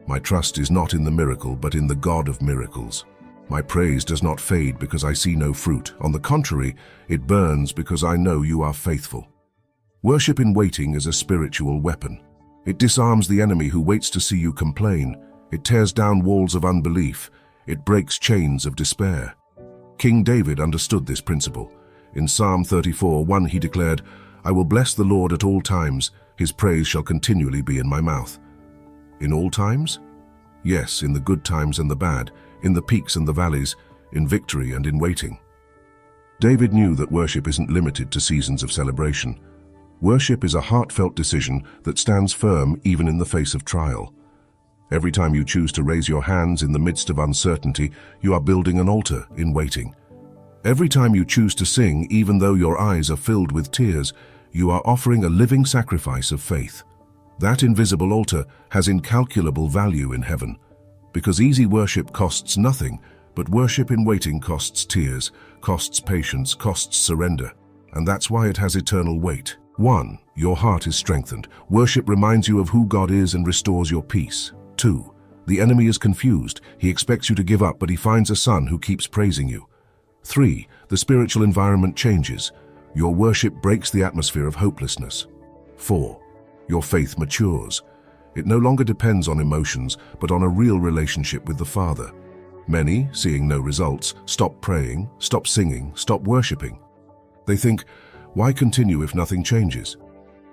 My trust is not in the miracle, but in the God of miracles. My praise does not fade because I see no fruit. On the contrary, it burns because I know you are faithful. Worship in waiting is a spiritual weapon. It disarms the enemy who waits to see you complain. It tears down walls of unbelief. It breaks chains of despair. King David understood this principle. In Psalm 34:1 he declared, "I will bless the Lord at all times. His praise shall continually be in my mouth." In all times? Yes, in the good times and the bad, in the peaks and the valleys, in victory and in waiting. David knew that worship isn't limited to seasons of celebration. Worship is a heartfelt decision that stands firm even in the face of trial. Every time you choose to raise your hands in the midst of uncertainty, you are building an altar in waiting. Every time you choose to sing, even though your eyes are filled with tears, you are offering a living sacrifice of faith. That invisible altar has incalculable value in heaven, because easy worship costs nothing, but worship in waiting costs tears, costs patience, costs surrender, and that's why it has eternal weight. 1. Your heart is strengthened. Worship reminds you of who God is and restores your peace. 2. The enemy is confused. He expects you to give up, but he finds a son who keeps praising you. 3. The spiritual environment changes. Your worship breaks the atmosphere of hopelessness. 4. Your faith matures. It no longer depends on emotions, but on a real relationship with the Father. Many, seeing no results, stop praying, stop singing, stop worshiping. They think, why continue if nothing changes?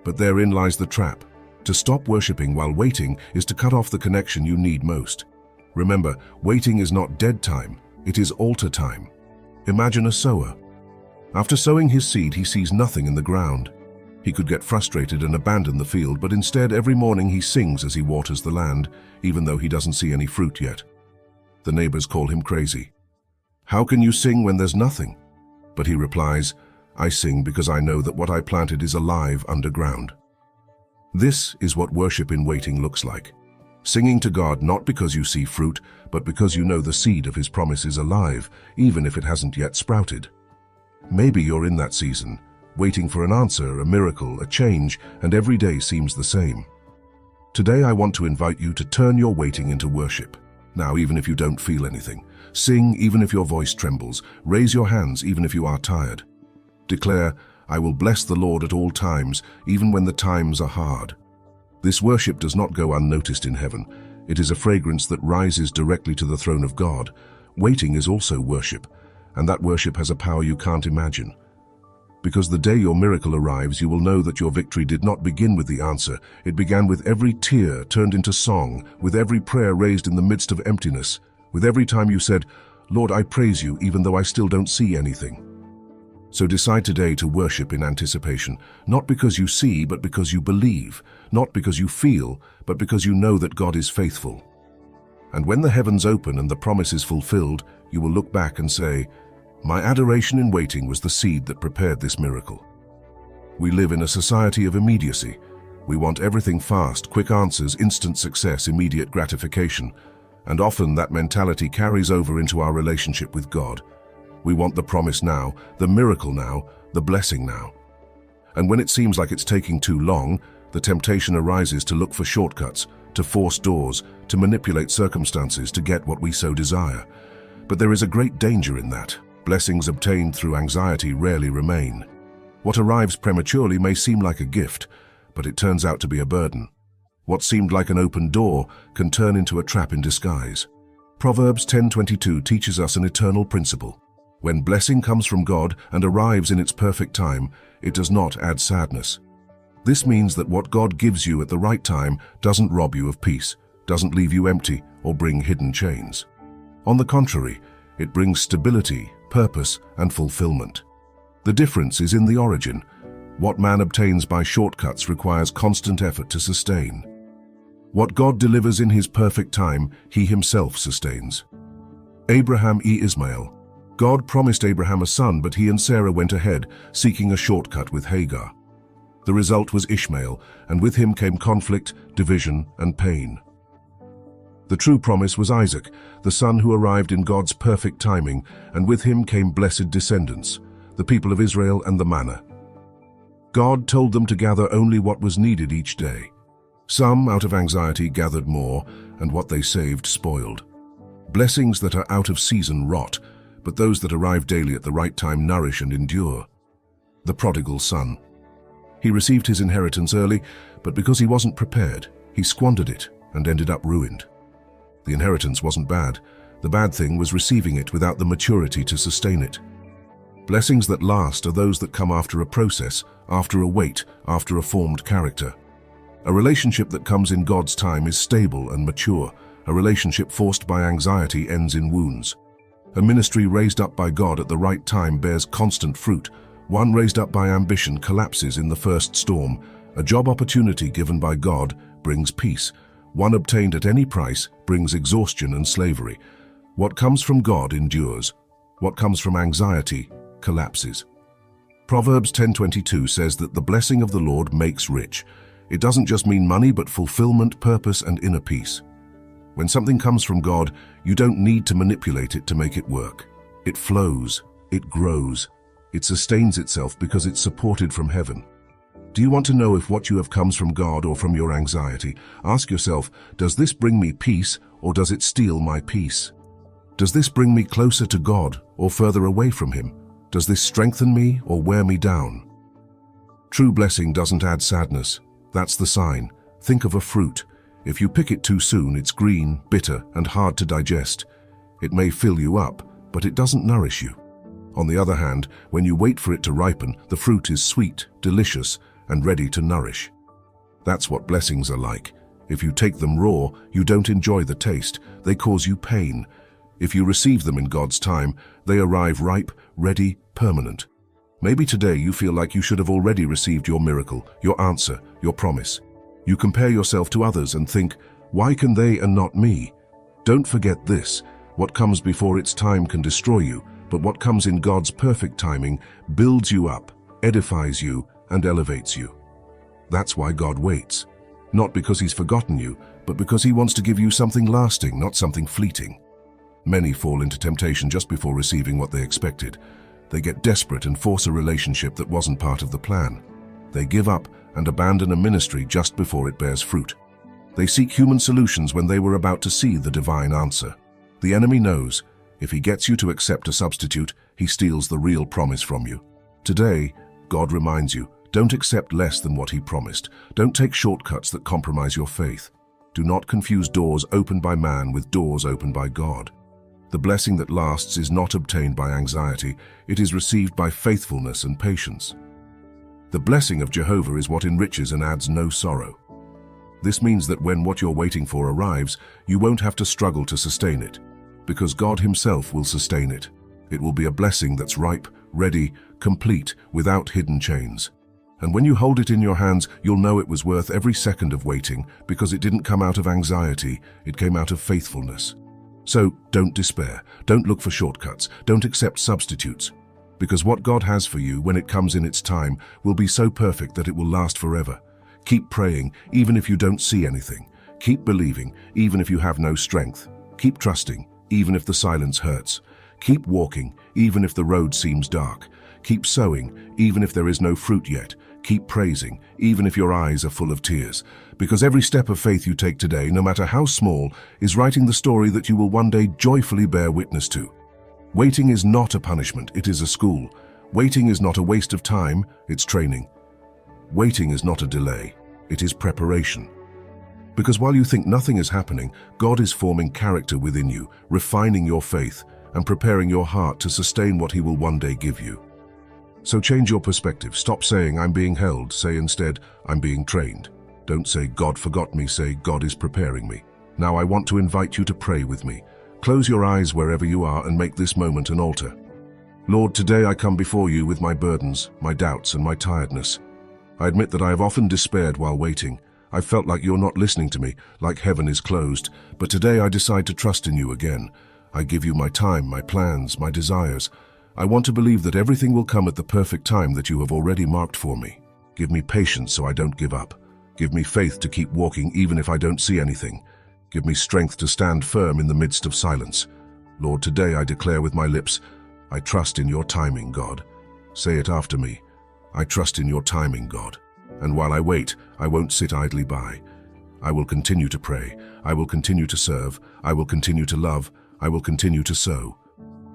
But therein lies the trap. To stop worshiping while waiting is to cut off the connection you need most. Remember, waiting is not dead time, it is altar time. Imagine a sower. After sowing his seed, he sees nothing in the ground. He could get frustrated and abandon the field, but instead every morning he sings as he waters the land, even though he doesn't see any fruit yet. The neighbors call him crazy. How can you sing when there's nothing? But he replies, I sing because I know that what I planted is alive underground. This is what worship in waiting looks like. Singing to God not because you see fruit, but because you know the seed of His promise is alive, even if it hasn't yet sprouted. Maybe you're in that season, waiting for an answer, a miracle, a change, and every day seems the same. Today I want to invite you to turn your waiting into worship. Now, even if you don't feel anything, sing even if your voice trembles, raise your hands even if you are tired. Declare, I will bless the Lord at all times, even when the times are hard. This worship does not go unnoticed in heaven. It is a fragrance that rises directly to the throne of God. Waiting is also worship, and that worship has a power you can't imagine. Because the day your miracle arrives, you will know that your victory did not begin with the answer. It began with every tear turned into song, with every prayer raised in the midst of emptiness, with every time you said, Lord, I praise you even though I still don't see anything. So decide today to worship in anticipation, not because you see, but because you believe, not because you feel, but because you know that God is faithful. And when the heavens open and the promise is fulfilled, you will look back and say, my adoration in waiting was the seed that prepared this miracle. We live in a society of immediacy. We want everything fast, quick answers, instant success, immediate gratification. And often that mentality carries over into our relationship with God. We want the promise now, the miracle now, the blessing now. And when it seems like it's taking too long, the temptation arises to look for shortcuts, to force doors, to manipulate circumstances to get what we so desire. But there is a great danger in that. Blessings obtained through anxiety rarely remain. What arrives prematurely may seem like a gift, but it turns out to be a burden. What seemed like an open door can turn into a trap in disguise. Proverbs 10:22 teaches us an eternal principle. When blessing comes from God and arrives in its perfect time, it does not add sadness. This means that what God gives you at the right time doesn't rob you of peace, doesn't leave you empty or bring hidden chains. On the contrary, it brings stability, purpose, and fulfillment. The difference is in the origin. What man obtains by shortcuts requires constant effort to sustain. What God delivers in His perfect time, He Himself sustains. Abraham Ishmael. God promised Abraham a son, but he and Sarah went ahead, seeking a shortcut with Hagar. The result was Ishmael, and with him came conflict, division, and pain. The true promise was Isaac, the son who arrived in God's perfect timing, and with him came blessed descendants, the people of Israel and the manna. God told them to gather only what was needed each day. Some, out of anxiety, gathered more, and what they saved spoiled. Blessings that are out of season rot, but those that arrive daily at the right time nourish and endure. The prodigal son. He received his inheritance early, but because he wasn't prepared, he squandered it and ended up ruined. The inheritance wasn't bad. The bad thing was receiving it without the maturity to sustain it. Blessings that last are those that come after a process, after a wait, after a formed character. A relationship that comes in God's time is stable and mature. A relationship forced by anxiety ends in wounds. A ministry raised up by God at the right time bears constant fruit. One raised up by ambition collapses in the first storm. A job opportunity given by God brings peace. One obtained at any price brings exhaustion and slavery. What comes from God endures. What comes from anxiety collapses. Proverbs 10:22 says that the blessing of the Lord makes rich. It doesn't just mean money, but fulfillment, purpose, and inner peace. When something comes from God, you don't need to manipulate it to make it work. It flows, it grows, it sustains itself because it's supported from heaven. Do you want to know if what you have comes from God or from your anxiety? Ask yourself, does this bring me peace or does it steal my peace? Does this bring me closer to God or further away from Him? Does this strengthen me or wear me down? True blessing doesn't add sadness. That's the sign. Think of a fruit. If you pick it too soon, it's green, bitter, and hard to digest. It may fill you up, but it doesn't nourish you. On the other hand, when you wait for it to ripen, the fruit is sweet, delicious, and ready to nourish. That's what blessings are like. If you take them raw, you don't enjoy the taste. They cause you pain. If you receive them in God's time, they arrive ripe, ready, permanent. Maybe today you feel like you should have already received your miracle, your answer, your promise. You compare yourself to others and think, why can they and not me? Don't forget this. What comes before its time can destroy you, but what comes in God's perfect timing builds you up, edifies you, and elevates you. That's why God waits. Not because He's forgotten you, but because He wants to give you something lasting, not something fleeting. Many fall into temptation just before receiving what they expected. They get desperate and force a relationship that wasn't part of the plan. They give up and abandon a ministry just before it bears fruit. They seek human solutions when they were about to see the divine answer. The enemy knows, if he gets you to accept a substitute, he steals the real promise from you. Today, God reminds you, don't accept less than what He promised. Don't take shortcuts that compromise your faith. Do not confuse doors opened by man with doors opened by God. The blessing that lasts is not obtained by anxiety, it is received by faithfulness and patience. The blessing of Jehovah is what enriches and adds no sorrow. This means that when what you're waiting for arrives, you won't have to struggle to sustain it, because God Himself will sustain it. It will be a blessing that's ripe, ready, complete, without hidden chains. And when you hold it in your hands, you'll know it was worth every second of waiting, because it didn't come out of anxiety, it came out of faithfulness. So don't despair, don't look for shortcuts, don't accept substitutes, because what God has for you when it comes in its time will be so perfect that it will last forever. Keep praying, even if you don't see anything. Keep believing, even if you have no strength. Keep trusting, even if the silence hurts. Keep walking, even if the road seems dark. Keep sowing, even if there is no fruit yet. Keep praising, even if your eyes are full of tears. Because every step of faith you take today, no matter how small, is writing the story that you will one day joyfully bear witness to. Waiting is not a punishment, it is a school. Waiting is not a waste of time, it's training. Waiting is not a delay, it is preparation. Because while you think nothing is happening, God is forming character within you, refining your faith, and preparing your heart to sustain what He will one day give you. So change your perspective. Stop saying, I'm being held. Say instead, I'm being trained. Don't say, God forgot me. Say, God is preparing me. Now I want to invite you to pray with me. Close your eyes wherever you are and make this moment an altar. Lord, today I come before you with my burdens, my doubts, and my tiredness. I admit that I have often despaired while waiting. I felt like you're not listening to me, like heaven is closed. But today I decide to trust in you again. I give you my time, my plans, my desires. I want to believe that everything will come at the perfect time that you have already marked for me. Give me patience so I don't give up. Give me faith to keep walking even if I don't see anything. Give me strength to stand firm in the midst of silence. Lord, today I declare with my lips, I trust in your timing, God. Say it after me. I trust in your timing, God. And while I wait, I won't sit idly by. I will continue to pray. I will continue to serve. I will continue to love. I will continue to sow.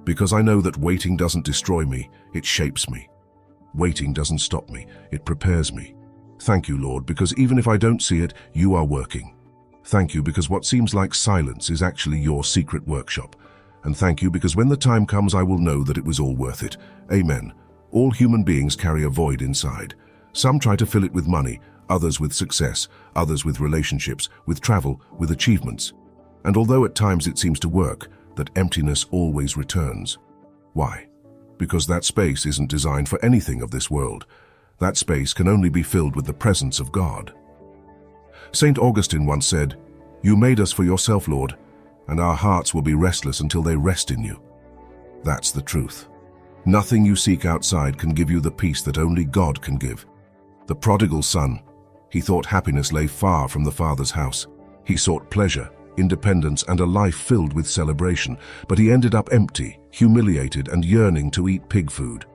Because I know that waiting doesn't destroy me, it shapes me. Waiting doesn't stop me, it prepares me. Thank you, Lord, because even if I don't see it, you are working. Thank you because what seems like silence is actually your secret workshop. And thank you because when the time comes, I will know that it was all worth it. Amen. All human beings carry a void inside. Some try to fill it with money, others with success, others with relationships, with travel, with achievements. And although at times it seems to work, that emptiness always returns. Why? Because that space isn't designed for anything of this world. That space can only be filled with the presence of God. St. Augustine once said, "You made us for yourself, Lord, and our hearts will be restless until they rest in you." That's the truth. Nothing you seek outside can give you the peace that only God can give. The prodigal son, he thought happiness lay far from the Father's house. He sought pleasure, independence, and a life filled with celebration, but he ended up empty, humiliated, and yearning to eat pig food.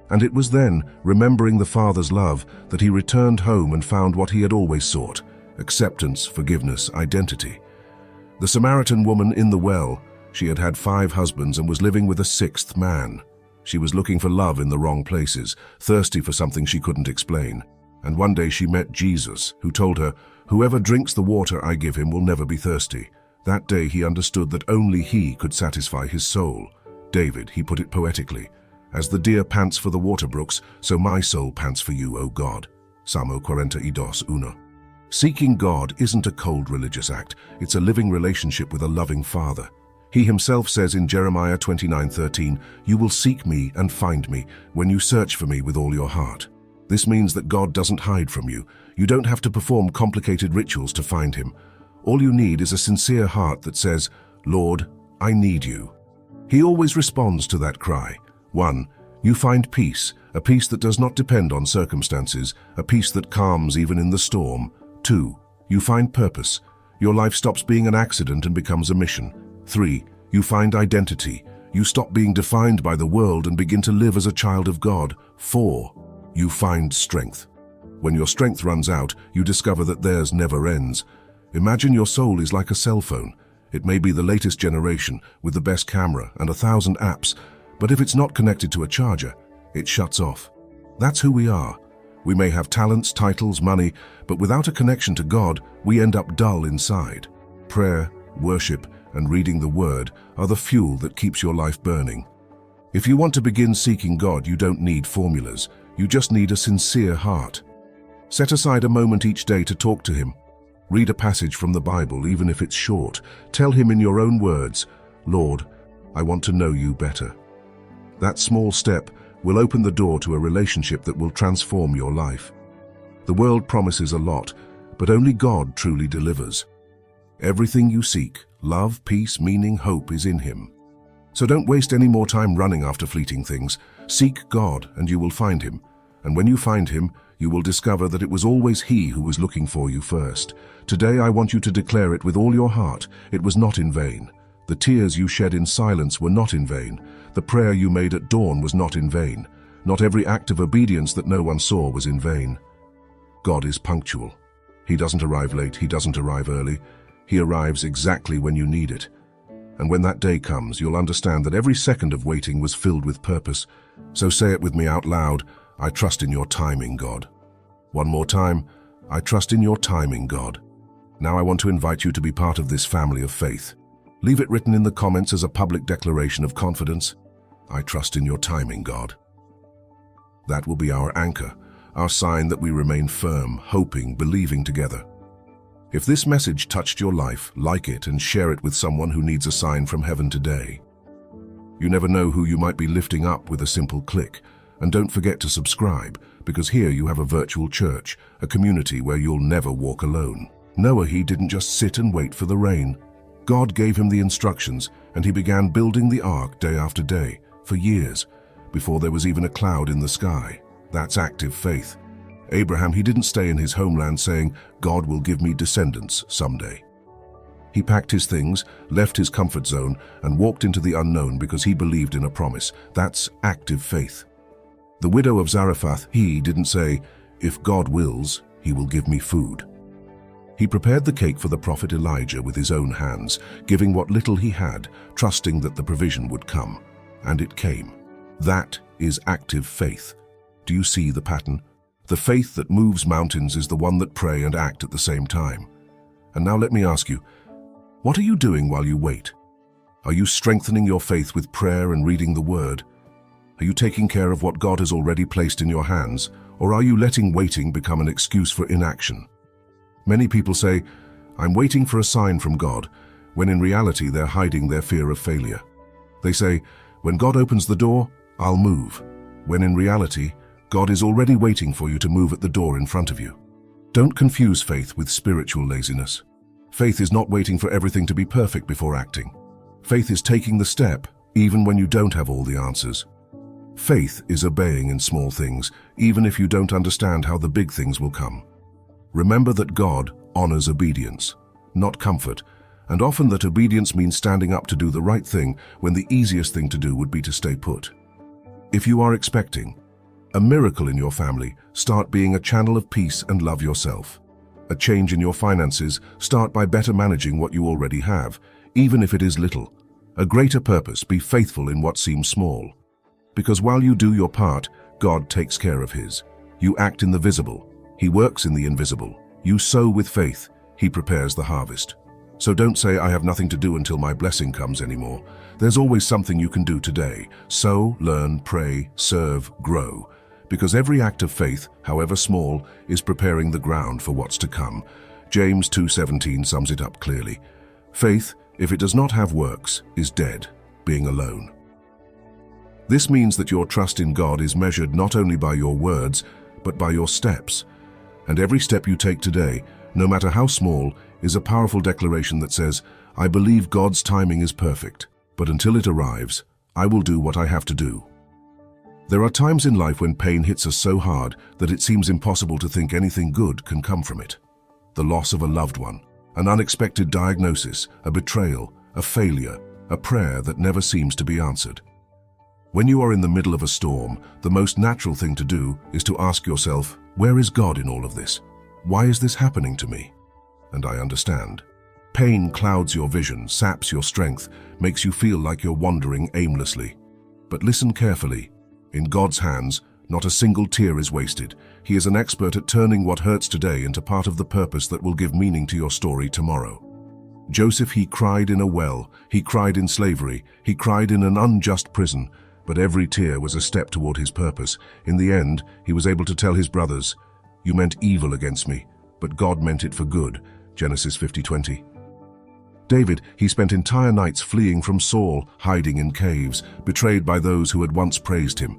And it was then, remembering the Father's love, that he returned home and found what he had always sought: acceptance, forgiveness, identity. The Samaritan woman in the well, she had had 5 husbands and was living with a 6th man. She was looking for love in the wrong places, thirsty for something she couldn't explain. And one day she met Jesus, who told her, "Whoever drinks the water I give him will never be thirsty." That day he understood that only he could satisfy his soul. David, he put it poetically, "As the deer pants for the water brooks, so my soul pants for you, O God." Salmo 42:1. Seeking God isn't a cold religious act, it's a living relationship with a loving Father. He himself says in Jeremiah 29:13, "You will seek me and find me when you search for me with all your heart." This means that God doesn't hide from you. You don't have to perform complicated rituals to find him. All you need is a sincere heart that says, "Lord, I need you." He always responds to that cry. 1. You find peace, a peace that does not depend on circumstances, a peace that calms even in the storm. 2. You find purpose. Your life stops being an accident and becomes a mission. 3. You find identity. You stop being defined by the world and begin to live as a child of God. 4. You find strength. When your strength runs out, you discover that theirs never ends. Imagine your soul is like a cell phone. It may be the latest generation, with the best camera and 1,000 apps, but if it's not connected to a charger, it shuts off. That's who we are. We may have talents, titles, money, but without a connection to God, we end up dull inside. Prayer, worship, and reading the Word are the fuel that keeps your life burning. If you want to begin seeking God, you don't need formulas. You just need a sincere heart. Set aside a moment each day to talk to him. Read a passage from the Bible, even if it's short. Tell him in your own words, "Lord, I want to know you better." That small step will open the door to a relationship that will transform your life. The world promises a lot, but only God truly delivers. Everything you seek, love, peace, meaning, hope, is in him. So don't waste any more time running after fleeting things. Seek God and you will find him. And when you find him, you will discover that it was always he who was looking for you first. Today I want you to declare it with all your heart. It was not in vain. The tears you shed in silence were not in vain. The prayer you made at dawn was not in vain. Not every act of obedience that no one saw was in vain. God is punctual. He doesn't arrive late, he doesn't arrive early. He arrives exactly when you need it. And when that day comes, you'll understand that every second of waiting was filled with purpose. So say it with me out loud: I trust in your timing, God. One more time: I trust in your timing, God. Now I want to invite you to be part of this family of faith. Leave it written in the comments as a public declaration of confidence. I trust in your timing, God. That will be our anchor, our sign that we remain firm, hoping, believing together. If this message touched your life, like it and share it with someone who needs a sign from heaven today. You never know who you might be lifting up with a simple click. And don't forget to subscribe, because here you have a virtual church, a community where you'll never walk alone. Noah, he didn't just sit and wait for the rain. God gave him the instructions, and he began building the ark day after day, for years, before there was even a cloud in the sky. That's active faith. Abraham, he didn't stay in his homeland saying, "God will give me descendants someday." He packed his things, left his comfort zone, and walked into the unknown because he believed in a promise. That's active faith. The widow of Zarephath, he didn't say, "If God wills, he will give me food." He prepared the cake for the prophet Elijah with his own hands, giving what little he had, trusting that the provision would come. And it came. That is active faith. Do you see the pattern? The faith that moves mountains is the one that pray and act at the same time. And now let me ask you, what are you doing while you wait? Are you strengthening your faith with prayer and reading the Word? Are you taking care of what God has already placed in your hands, or are you letting waiting become an excuse for inaction? Many people say, "I'm waiting for a sign from God," when in reality they're hiding their fear of failure. They say, "When God opens the door, I'll move," when in reality, God is already waiting for you to move at the door in front of you. Don't confuse faith with spiritual laziness. Faith is not waiting for everything to be perfect before acting. Faith is taking the step, even when you don't have all the answers. Faith is obeying in small things, even if you don't understand how the big things will come. Remember that God honors obedience, not comfort, and often that obedience means standing up to do the right thing when the easiest thing to do would be to stay put. If you are expecting a miracle in your family, start being a channel of peace and love yourself. A change in your finances, start by better managing what you already have, even if it is little. A greater purpose, be faithful in what seems small. Because while you do your part, God takes care of his. You act in the visible, he works in the invisible. You sow with faith, he prepares the harvest. So don't say, "I have nothing to do until my blessing comes" anymore. There's always something you can do today. Sow, learn, pray, serve, grow. Because every act of faith, however small, is preparing the ground for what's to come. James 2:17 sums it up clearly. Faith, if it does not have works, is dead, being alone. This means that your trust in God is measured not only by your words, but by your steps. And every step you take today, no matter how small, is a powerful declaration that says, "I believe God's timing is perfect, but until it arrives, I will do what I have to do." There are times in life when pain hits us so hard that it seems impossible to think anything good can come from it. The loss of a loved one, an unexpected diagnosis, a betrayal, a failure, a prayer that never seems to be answered. When you are in the middle of a storm, the most natural thing to do is to ask yourself, where is God in all of this? Why is this happening to me? And I understand. Pain clouds your vision, saps your strength, makes you feel like you're wandering aimlessly. But listen carefully. In God's hands, not a single tear is wasted. He is an expert at turning what hurts today into part of the purpose that will give meaning to your story tomorrow. Joseph, he cried in a well, he cried in slavery, he cried in an unjust prison, but every tear was a step toward his purpose. In the end, he was able to tell his brothers, "You meant evil against me, but God meant it for good." Genesis 50:20. David, he spent entire nights fleeing from Saul, hiding in caves, betrayed by those who had once praised him.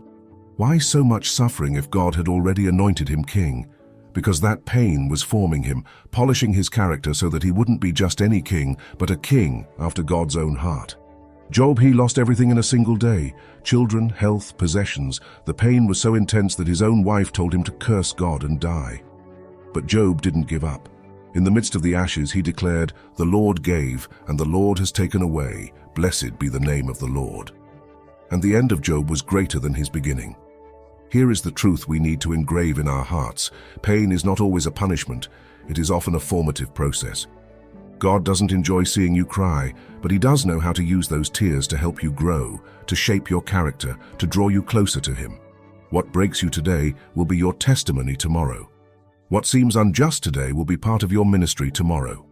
Why so much suffering if God had already anointed him king? Because that pain was forming him, polishing his character so that he wouldn't be just any king, but a king after God's own heart. Job, he lost everything in a single day. Children, health, possessions. The pain was so intense that his own wife told him to curse God and die. But Job didn't give up. In the midst of the ashes, he declared, "The Lord gave, and the Lord has taken away. Blessed be the name of the Lord." And the end of Job was greater than his beginning. Here is the truth we need to engrave in our hearts. Pain is not always a punishment. It is often a formative process. God doesn't enjoy seeing you cry, but he does know how to use those tears to help you grow, to shape your character, to draw you closer to him. What breaks you today will be your testimony tomorrow. What seems unjust today will be part of your ministry tomorrow.